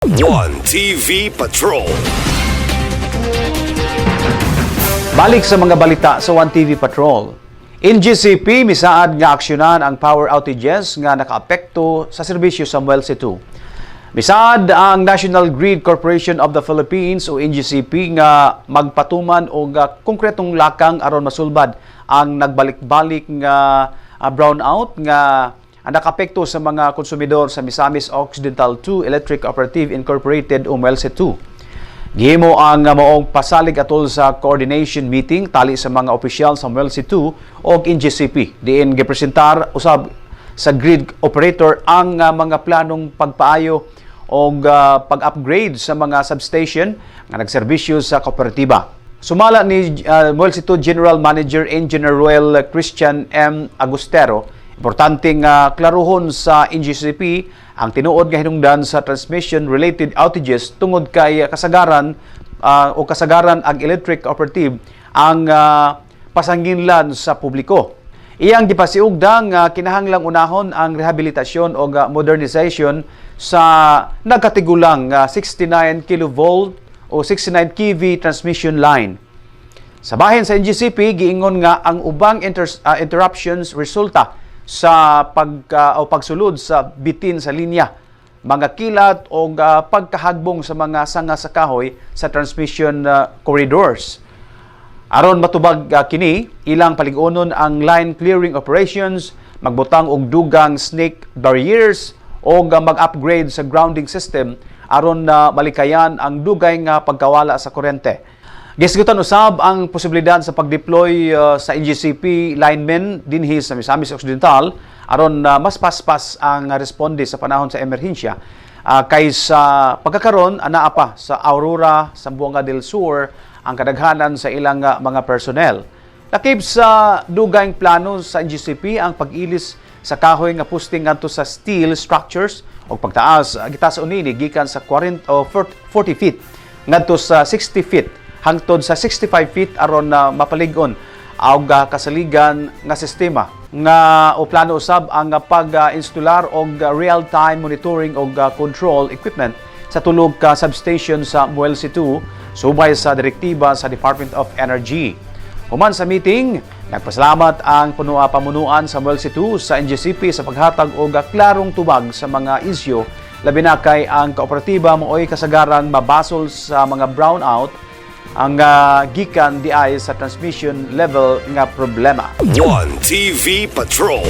One TV Patrol. Balik sa mga balita sa One TV Patrol. In GCP, misaad nga aksyonan ang power outages nga nakaapekto sa serbisyo sa Muelse 2. Misaad ang National Grid Corporation of the Philippines o NGCP nga magpatuman og konkretong lakang aron masulbad ang nagbalik-balik nga brownout nga nakapekto sa mga konsumidor sa Misamis Occidental 2 Electric Cooperative Incorporated o Muelse 2. Gihimo ang maong pasalig atol sa coordination meeting tali sa mga opisyal sa Muelse 2 o NGCP. Diin gipresentar usab sa grid operator ang mga planong pagpaayo o pag-upgrade sa mga substation nga nagserbisyo sa kooperatiba. Sumala ni Muelse 2 General Manager Engineer Roel Christian M. Agustero, importanteng klaruhon sa NGCP ang tinuod nga hinungdan sa transmission-related outages tungod kay kasagaran ang electric cooperative ang pasanginlan sa publiko. Iyang gipasiugda nga kinahanglang unahon ang rehabilitasyon o modernization sa nagkatigulang 69 kV o 69 kV transmission line. Sa bahin sa NGCP, giingon nga ang ubang interruptions resulta sa pagsulod sa bitin sa linya, mga kilat o pagkahagbong sa mga sanga sa kahoy sa transmission corridors. Aron matubag kini, ilang paligunon ang line clearing operations, magbutang og dugang snake barriers o mag-upgrade sa grounding system aron malikayan ang dugay nga pagkawala sa kuryente. Gisgutan usab ang posibilidad sa pag-deploy sa NGCP linemen dinhi sa Misamis Occidental aron mas paspas ang responde sa panahon sa emerhensya kaysa pagkakaroon anaa pa sa Aurora, Zamboanga del Sur ang kadaghanan sa ilang mga personnel. Lakip sa dugayng plano sa NGCP ang pag-ilis sa kahoy nga posting ngadto sa steel structures o pagtaas gitaas unini gikan sa 40 feet ngadto sa 60 feet hangtod sa 65 feet aron mapalig-on og kasaligan nga sistema nga o plano usab ang pag-instalar og real-time monitoring og control equipment sa tulog ka substation sa Muelse 2 subay sa direktiba sa Department of Energy. Human sa meeting, nagpasalamat ang pamunuan sa Muelse 2 sa NGCP sa paghatag og klarong tubag sa mga isyu labi na kay ang kooperatiba mooy kasagaran mabasol sa mga brownout ang gikan di ay sa transmission level nga problema. One TV Patrol.